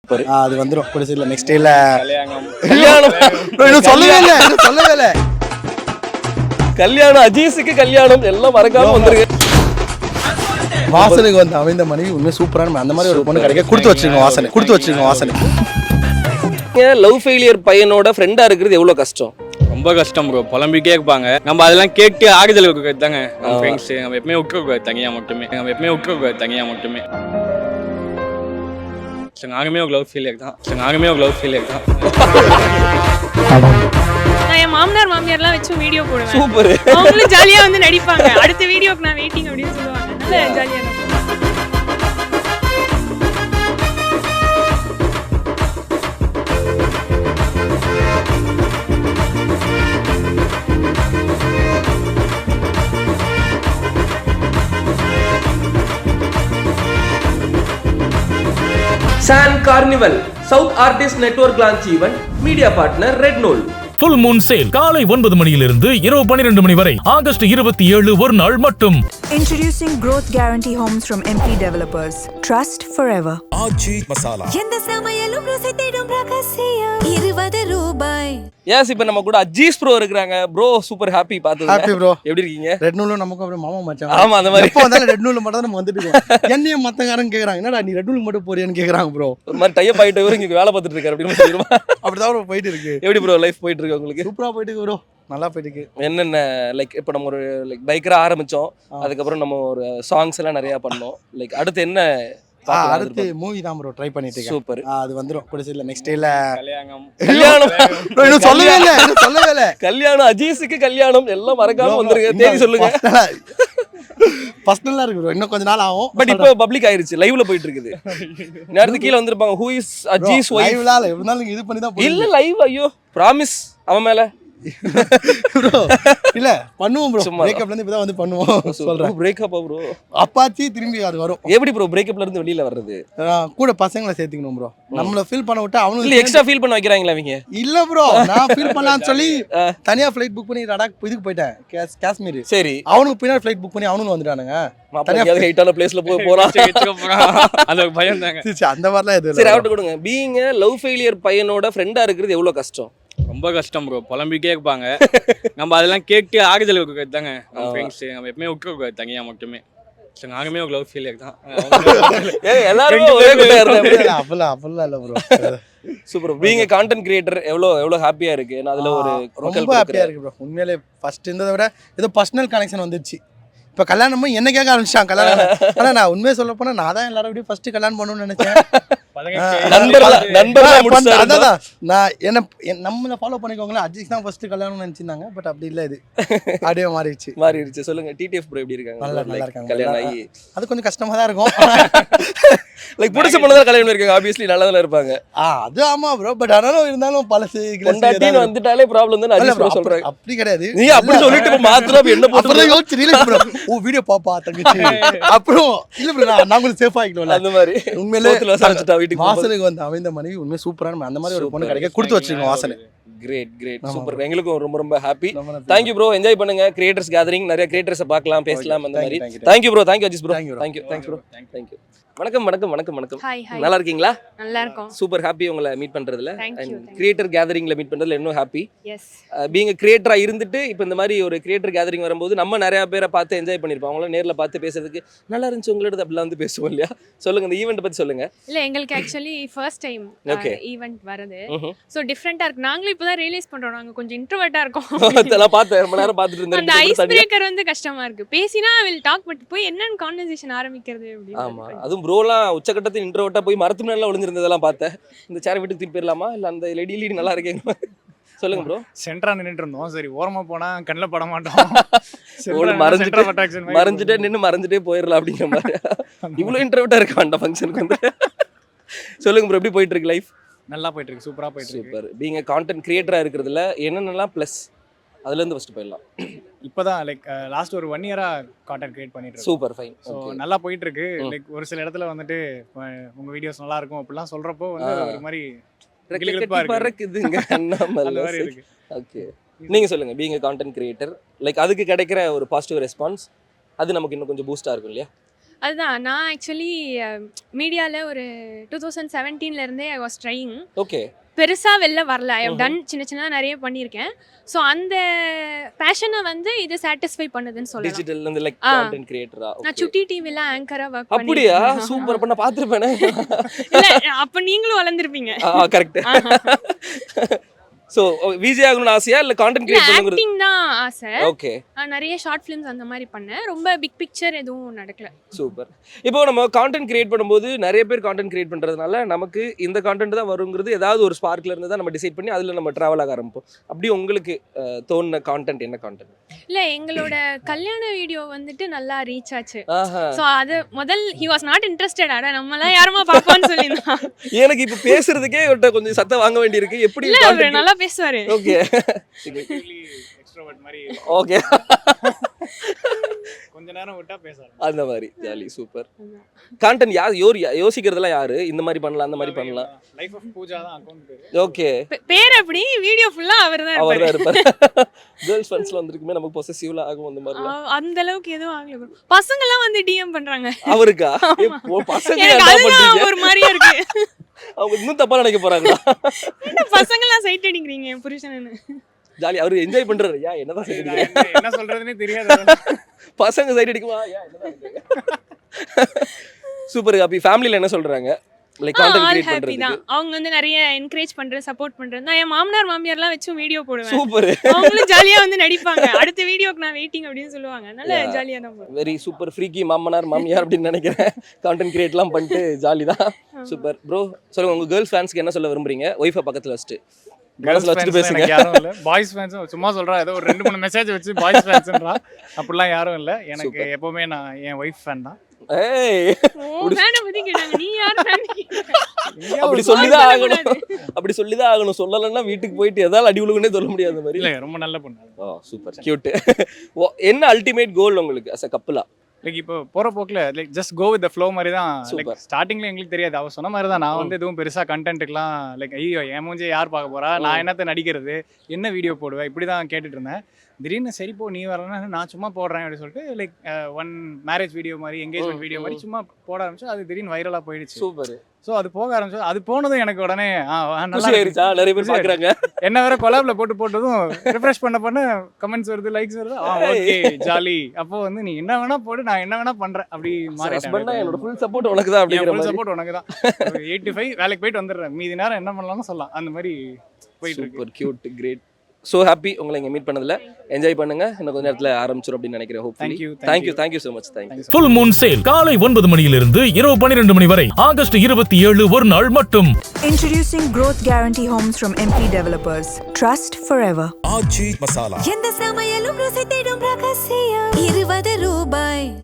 அது வந்துரும் புடிச்சு இல்ல நெக்ஸ்ட் இல்ல கல்யாணம் இன்னும் சொல்லவே இல்ல கல்யாணம் அஜீஸுக்கு கல்யாணம் எல்லாம் மறக்காம வந்துருங்க. வாசனுக்கு வந்து அமைந்த மனைவி உண்மையாக சூப்பரான அந்த மாதிரி ஒரு பொண்ணு கிடைக்க கொடுத்து வச்சிருக்கோம் வாசனை லவ் ஃபெயிலியர் பையனோட ஃப்ரெண்டா இருக்கிறது எவ்வளவு கஷ்டம்? ரொம்ப கஷ்டம் ப்ரோ. புலம்பிக்கே இருப்பாங்க. நம்ம அதெல்லாம் கேட்டு ஆறுதல் இருக்கிறது தாங்க நம்ம ஃப்ரெண்ட்ஸ். நம்ம எப்பவுமே விட்டுறக்கூடாது தனியாக மட்டுமே. நாங்களுமே ஒரு லவ் ஃபெயிலியர் தான். நான் என் மாமியார்லாம் வச்சு வீடியோ போடுவேன். சூப்பர். அவங்களும் ஜாலியா வந்து நடிப்பாங்க. அடுத்த வீடியோக்கு நான் வெயிட்டிங் அப்படின்னு சொல்லுவாங்க. நல்ல ஜாலியா இருக்கும். சான் carnival south artist network launch event media partner red நூல். ஃபுல் மூன் சேல் காலை 9 மணியிலிருந்து இரவு 12 மணி வரை ஆகஸ்ட் 27 ஒரு நாள் மட்டும். Introducing Growth Guarantee Homes from MP Developers. Trust forever. ஆச்சி மசாலா. எந்த சமையலும் ருசி தேடும் ரகசியம் 20 ரூபாய். எஸ், இப்போ நம்ம கூட அஜீஸ் ப்ரோ இருக்காங்க. ப்ரோ சூப்பர் ஹாப்பி பார்த்தது. Happy bro. எப்படி இருக்கீங்க? ரெட் நூலும் நமக்கு அப்படியே மாமா மச்சான். ஆமா, அந்த மாதிரி எப்போ வந்தாலும் ரெட் நூல் மட்டும் தான் நம்ம வந்துட்டு இருக்கோம். என்னையும் மத்தக்காரங்க கேக்குறாங்க, என்னடா நீ ரெட் நூல் மட்டும் போறியான்னு கேக்குறாங்க ப்ரோ. ஒரு மாதிரி டைப் ஆயிட்டு இவரு இங்க வேலை பார்த்துட்டு இருக்காரு அப்படின்னு சொல்லிடுமா? அப்படிதான் ப்ரோ போயிட்டு இருக்கு. எப்படி ப்ரோ லைஃப் போயிட்டு இருக்கு உங்களுக்கு? சூப்பரா போயிட்டு இருக்கு ப்ரோ. நல்லா போயிட்டு இருக்கு. என்னென்ன லைக் இப்போ நம்ம ஒரு லைக் பைக்கரா ஆரம்பிச்சோம், அதுக்கப்புறம் நம்ம ஒரு சாங்ஸ் எல்லாம் நிறைய பண்ணோம். லைக் அடுத்து என்ன? அடுத்து மூவி தான் ப்ரோ ட்ரை பண்ணிட்டு இருக்கேன். சூப்பர். அது வந்துரும் புடிச்சு இல்ல நெக்ஸ்ட் இல்ல கல்யாணம் இன்னும் சொல்லவே இல்ல கல்யாணம் அஜீஸுக்கு கல்யாணம் எல்லாம் மறக்காம வந்துருங்க. தேதி சொல்லுங்க. பர்சனலா இருக்கு ப்ரோ. இன்னும் கொஞ்ச நாள் ஆகும். பட் இப்போ பப்ளிக் ஆயிருச்சு, லைவ்ல போயிட்டு இருக்குது. நேரத்துக்கு கீழ வந்திருப்பாங்க ஹூ இஸ் அஜீஸ் ஒய்ஃப். லைவ்ல எப்படினாலும் நீங்க இது பண்ணி தான் இல்ல லைவ். ஐயோ பிராமிஸ் அவன் மேல ப்ரோ. இல்ல பண்ணுவோம் ப்ரோ. பிரேக்கப்ல இருந்து இப்பதான் வந்து பண்ணுவோம் சொல்றேன். Breakup bro. அப்பாச்சி திரும்பி அது வரும். எப்படி ப்ரோ பிரேக்கப்ல இருந்து வெளியில வர்றது? கூட பசங்களை சேர்த்துக்கணும் ப்ரோ. நம்மள ஃபீல் பண்ண விட்டா அவனுக்கு இல்ல எக்ஸ்ட்ரா ஃபீல் பண்ண வைக்கிறாங்களா அவங்க? இல்ல ப்ரோ, நான் ஃபீல் பண்ணலாம்னு சொல்லி தனியா ஃளைட் புக் பண்ணி லடாக் இதுக்கு போயிட்டேன், காஷ்மீர். சரி, அவனுக்கு பின்னாடி ஃளைட் புக் பண்ணி அவனும் வந்துட்டானுங்க. தனியா ஹைட்டான பிளேஸ்ல போறான். அந்த பயம் தாங்க. அந்த மாதிரிலாம் எதுவும் சரி, அவட்ட கொடுங்க. பீயிங் லவ் ஃபெயிலியர் பையனோட ஃப்ரெண்டா இருக்கிறது எவ்வளவு கஷ்டம்? ரொம்ப கஷ்டம் ப்ரோ. புலம்பிக்கே இருப்பாங்க. நம்ம அதெல்லாம் கேட்டு ஆறுதல் இருக்கிறது தாங்க நம்ம ஃப்ரெண்ட்ஸ். நம்ம எப்பவுமே விட்டுறக்கூடாது தனியாக மட்டுமே. நாங்களுமே ஒரு லவ் ஃபெயிலியர் தான். எல்லாரும் ஒரே குட்டையா இருந்தாங்க. அப்பெல்லாம் இல்ல bro. Super. Being content creator எவ்வளவு ஹாப்பியா இருக்கு. நான் அதுல ஒரு ரொம்ப ஹாப்பியா இருக்கு ப்ரோ. உண்மையிலே ஃபர்ஸ்ட் இருந்ததை விட ஏதோ பர்சனல் கனெக்ஷன் வந்துச்சு. இப்போ கல்யாணமும் என்ன கேட்க ஆரம்பிச்சான் கல்யாணம். ஆனால் நான் உண்மையை சொல்ல போனால் நான் தான் எல்லாரும் அப்படியே ஃபர்ஸ்ட் கல்யாணம் பண்ணணும்னு நினைச்சேன். அதான் நான் நம்மளை ஃபாலோ பண்ணிக்கோங்களேன். அஜித் தான் ஃபர்ஸ்ட் கல்யாணம்னு நினைச்சிருந்தாங்க. பட் அப்படி இல்லை, இது அப்படியே மாறிடுச்சு. சொல்லுங்க, டிடிஎஃப் ப்ரோ எப்படி இருக்காங்க? நல்லா இருக்காங்க. கல்யாணம் ஆகி அது கொஞ்சம் கஷ்டமா தான் இருக்கும். லைக் புடிச்ச பொண்ணுதான் கல்யாணம் இருக்காங்க. ஆப்வியஸ்லி நல்லா தான் இருப்பாங்க. அது ஆமா ப்ரோ. பட் ஆனாலும் இருந்தாலும் பழசு கொண்டாட்டின்னு வந்துட்டாலே ப்ராப்ளம் தான் அஜித் ப்ரோ சொல்றாங்க. அப்படி கிடையாது. நீ அப்படி சொல்லிட்டு மாத்திரம் என்ன போட்டு யோசிச்சு ப்ரோ. ஓ வீடியோ பாப்பா தங்கச்சி அப்புறம் இல்ல ப்ரோ, நாங்களும் சேஃப் ஆகிக்கணும். அந்த மாதிரி உண்மையிலே வாசனுக்கு வந்து அமைந்த மனைவி உண்மையை சூப்பரான அந்த மாதிரி ஒரு பொண்ணு கிடைக்க கொடுத்து வச்சிருக்கோம் வாசனை. Great super. எங்களுக்கும் ரொம்ப ஹாப்பி. Thank you bro. என்ஜாய் பண்ணுங்க. கிரியேட்டர்ஸ் கேதரிங், நிறைய கிரியேட்டர்ஸை பார்க்கலாம், பேசலாம் அந்த மாதிரி. Thank you bro. Thank you Aziz bro. Thanks bro. Thank you. வணக்கம். நல்லா இருக்கீங்களா? நல்லா இருக்கும். சூப்பர் ஹாப்பி உங்களை மீட் பண்றதுல. Thank you. கிரியேட்டர் கேதரிங்ல மீட் பண்றதுல இன்னும் ஹாப்பி. எஸ். பீயிங் கிரியேட்டரா இருந்துட்டு இப்போ இந்த மாதிரி ஒரு கிரியேட்டர் கேதரிங் வரும்போது நம்ம நிறைய பேரை பார்த்து என்ஜாய் பண்ணிருப்போம். அவங்கள நேர்ல பார்த்து பேசுறதுக்கு நல்லா இருந்துச்சு உங்களோட அப்படிலாம் வந்து பேசுவோம் இல்லையா? சொல்லுங்க, இந்த ஈவெண்ட் பத்தி சொல்லுங்க. இல்ல எங்களுக்கு ஆக்சுவலி ஃபர்ஸ்ட் டைம் ஈவென்ட் வரது. சோ டிஃபரண்டா இருக்கு. நாங்களும் இப்போதான் ரியலைஸ் பண்றோம் நாங்க கொஞ்சம் இன்ட்ரோவர்ட்டா இருக்கோம். அதெல்லாம் பார்த்து ரொம்ப நேரம் பார்த்துட்டு இருந்தேன். அந்த ஐஸ் பிரேக்கர் வந்து கஷ்டமா இருக்கு. பேசினா வில் டாக் பட் போய் என்னன்னு கான்வர்சேஷன் ஆரம்பிக்கிறது அப்படி. ஆமா, அதுவும் ப்ரோலாம் உச்சக்கட்டத்தில் இன்ட்ரோவர்ட்டா போய் மரத்து மேல ஒளிஞ்சிருந்ததெல்லாம் பார்த்தேன். இந்த சேர் வீட்டுக்கு திருப்பி போயிடலாமா இல்ல அந்த லீடி நல்லா இருக்கேங்க? சொல்லுங்க ப்ரோ. சென்டரா நின்னுட்டு இருந்தோம். சரி ஓரமா போனா கண்ணில் பட மாட்டோம். மறைஞ்சிட்டே நின்று மறைஞ்சிட்டே போயிடலாம் அப்படிங்கிற மாதிரி. இவ்வளவு இன்ட்ரோவர்ட்டா இருக்க வேண்டாம் ஃபங்க்ஷனுக்கு வந்து. சொல்லுங்க ப்ரோ, எப்படி போயிட்டு இருக்கு லைஃப்? நல்லா போயிட்டு இருக்கு. சூப்பரா போயிட்டு இருக்கு. சூப்பர். பீயிங் கான்டென்ட் கிரியேட்டரா இருக்கிறதுல என்னென்னலாம் ப்ளஸ், அதுல இருந்து ஃபர்ஸ்ட் போயிடலாம். இப்போதான் லைக் லாஸ்ட் ஒரு 1 இயரா கான்டென்ட் கிரியேட் பண்ணிட்டு இருக்கோம். Super fine. ஸோ நல்லா போயிட்டு இருக்கு. லைக் ஒரு சில இடத்துல வந்துட்டு உங்க வீடியோஸ் நல்லா இருக்கும் அப்படிலாம் சொல்றப்போ வந்து ஒரு மாதிரி பறக்குதுங்க அந்த மாதிரி இருக்கு. ஓகே, நீங்க சொல்லுங்க. பீயிங் கான்டென்ட் கிரியேட்டர் லைக் அதுக்கு கிடைக்கிற ஒரு பாசிட்டிவ் ரெஸ்பான்ஸ் அது நமக்கு இன்னும் கொஞ்சம் பூஸ்டா இருக்கும் இல்லையா? அதுதான் நான் ஆக்சுவலி மீடியாவில் ஒரு 2017 இருந்தே ஐ வாஸ் ட்ரையிங். ஓகே. பெருசாக வெளில வரல. ஐ ஹவ் டன் சின்ன நிறைய பண்ணியிருக்கேன். ஸோ அந்த பேஷனை வந்து இது சாட்டிஸ்ஃபை பண்ணுதுன்னு சொல்லலாம். டிஜிட்டல் வந்து லைக் கான்டென்ட் கிரியேட்டரா. நான் சுட்டி டிவில ஆங்கரா வர்க் அப்படியா? சூப்பர். அப்ப நான் பாத்துர்ப்பேனே. இல்ல அப்ப நீங்களும் வளர்ந்திருப்பீங்க. கரெக்ட். சோ விஜே ஆகணும்னு ஆசையா இல்ல கான்டென்ட் கிரியேட் பண்ணனும்ங்கறது? ஆக்டிங் தான் ஆசை. ஓகே. நிறைய ஷார்ட் ஃபிலிம்ஸ் அந்த மாதிரி பண்ணேன். ரொம்ப பிக் பிக்சர் எதுவும் நடக்கல. சூப்பர். இப்போ நம்ம கான்டென்ட் கிரியேட் பண்ணும்போது நிறைய பேர் கான்டென்ட் கிரியேட் பண்றதுனால நமக்கு இந்த கான்டென்ட் தான் வருங்கிறது ஏதாவது ஒரு ஸ்பார்க்ல இருந்து தான் நம்ம டிசைட் பண்ணி அதுல நம்ம டிராவல் ஆக ஆரம்பிப்போம். அப்படி உங்களுக்கு தோணுன கான்டென்ட் என்ன கான்டென்ட்? இல்ல எங்களோட கல்யாண வீடியோ வந்துட்டு நல்லா ரீச் ஆச்சு. சோ அது முதல் he was not interested. அட நம்மலாம் யாருமா பாப்போம்னு சொல்லிருந்தான். எனக்கு இப்ப பேசுறதுக்கே கொஞ்சம் சத்தம் வாங்க வேண்டியிருக்கு. எப்படி இல்ல நல்லா பேசுவாரு. ஓகே. எக்ஸ்ட்ரோவர்ட் மாதிரி. ஓகே. கொஞ்ச நேரம் விட்டா பேசலாம். அந்த மாதிரி ஜாலி. சூப்பர். கான்டென்ட் யோசிக்கிறதெல்லாம் யாரு? இந்த மாதிரி பண்ணலாம் அந்த மாதிரி பண்ணலாம். லைஃப் ஆஃப் பூஜா தான் அக்கவுண்ட் பேரு. ஓகே. பேர் அப்படி வீடியோ ஃபுல்லா அவர்தான் இருப்பாரு. கேர்ள்ஸ் ஃப்ரெண்ட்ஸ்ல வந்திருக்குமே நமக்கு பொசசிவ்ல ஆகும் அந்த மாதிரி. அந்த அளவுக்கு எதுவும் ஆகல bro. பசங்க எல்லாம் வந்து டிஎம் பண்றாங்க. அவருக்கா? பசங்க என்ன பண்றீங்க? ஒரு மாதிரியா இருக்கு. அவங்க இன்னும் தப்பா நினைக்க போறாங்களா? என்ன பசங்க எல்லாம் சைட் அடிக்கிறீங்க என் புருஷன்னு? ஜாலி. அவரு என்ஜாய் பண்றாரு. யா என்னதான் சைட் அடிக்கிறீங்க? என்ன சொல்றதுனே தெரியாது. பசங்க சைட் அடிக்குமா? யா என்னதான். சூப்பர். ஹாப்பி. ஃபேமிலில என்ன சொல்றாங்க? லைக் கான்டென்ட் கிரியேட் பண்றதுக்கு அவங்க வந்து நிறைய என்கரேஜ் பண்றது, சப்போர்ட் பண்றது. நான் என் மாமனார் மாமியார்லாம் வச்சு வீடியோ போடுவேன். சூப்பர். அவங்களும் ஜாலியா வந்து நடிப்பாங்க. அடுத்த வீடியோக்கு நான் வெயிட்டிங் அப்படின்னு சொல்லுவாங்க. நல்ல ஜாலியா தான் போடுவேன். Very super. ஃப்ரீக்கி மாமனார் மாமியார் அப்படின்னு நினைக்கிறேன். கான்டென்ட் கிரியேட்லாம் பண்ணிட்டு ஜாலி தான். Super bro. சொல்லுங்க உங்க கேர்ள்ஸ் ஃபேன்ஸ்க்கு என்ன சொல்ல விரும்புறீங்க? ஒய்ஃபை பக்கத்துல வச்சுட்டு கேர்ள்ஸ் வச்சுட்டு பேசுங்க. யாரும் இல்ல. பாய்ஸ் ஃபேன்ஸ் சும்மா சொல்றா, ஏதோ ஒரு 2-3 மெசேஜ் வச்சு பாய்ஸ் ஃபேன்ஸ்ன்றா. அப்படிலாம் யாரும் இல்ல. எனக்கு எப்பவுமே நான் என் வைஃப் ஃபேன் தான். ஏய் ஃபேனை பத்தி கேட்டாங்க. நீ யார் ஃபேன்? அப்படி சொல்லிதான் ஆகணும். அப்படி சொல்லிதான் ஆகணும். சொல்லலன்னா வீட்டுக்கு போயிட்டு ஏதாவது அடி உழுகுனே சொல்ல முடியாத மாதிரி. இல்ல ரொம்ப நல்ல பொண்ணு. Oh super. கியூட். என்ன அல்டிமேட் கோல் உங்களுக்கு as a couple-ஆ? லைக் இப்போ போற போக்குல like just go with the flow மாதிரி தான். லைக் ஸ்டார்டிங்ல எங்களுக்கு தெரியாது. அவ சொன்ன மாதிரி தான் நான் வந்து எதுவும் பெருசா கண்டென்ட்டுக்குலாம் லைக் ஐயோ என் மூஞ்சி யார் பார்க்க போறா, நான் என்னத்த நடிக்கிறது, என்ன வீடியோ போடுவேன், இப்படி தான் கேட்டுட்டு இருந்தேன். திடீர்னு சரி போ நீ வரலன்னா நான் சும்மா போடுறேன் அப்படின்னு சொல்லிட்டு லைக் ஒன் மேரேஜ் வீடியோ மாதிரி என்கேஜ்மெண்ட் வீடியோ மாதிரி சும்மா போட ஆரம்பிச்சு. அது திடீர்னு வைரலா போயிடுச்சு. சூப்பர். ஸோ அது போக ஆரம்பிச்சு. அது போனதும் எனக்கு உடனே நல்லா இருந்துச்சா? நிறைய பேர் பார்க்குறாங்க. என்ன வேற கொலாப்ல போட்டதும் ரிஃப்ரெஷ் பண்ண கமெண்ட்ஸ் வருது, லைக்ஸ் வருது. Okay jolly. அப்போ வந்து நீ என்ன வேணா போடு, நான் என்ன வேணா பண்றேன் அப்படி மாறிட்டேன். என்னோட ஃபுல் சப்போர்ட் உனக்கு தான் அப்படிங்கிற மாதிரி. ஃபுல் சப்போர்ட் உனக்கு தான். 8 to 5 வேலைக்கு போயிட்டு வந்துடுறேன். மீதி நேரம் என்ன பண்ணலாம்னு சொல்லலாம். அந்த மாதிரி போயிட்டு இருக்கு. Super cute. Great. So happy உங்களை இங்கே மீட் பண்ணதில். என்ஜாய் பண்ணுங்க. இன்னும் கொஞ்ச நேரத்தில் ஆரம்பிச்சிடும் அப்படின்னு நினைக்கிறேன். Hopefully. Thank you so much. Thank you. Full moon sale காலை 9 மணியிலிருந்து இரவு 12 மணி வரை ஆகஸ்ட் 27 ஒரு நாள் மட்டும். Introducing Growth Guarantee Homes from MP Developers. Trust forever. Aji Masala. எந்த சமையலும் ருசி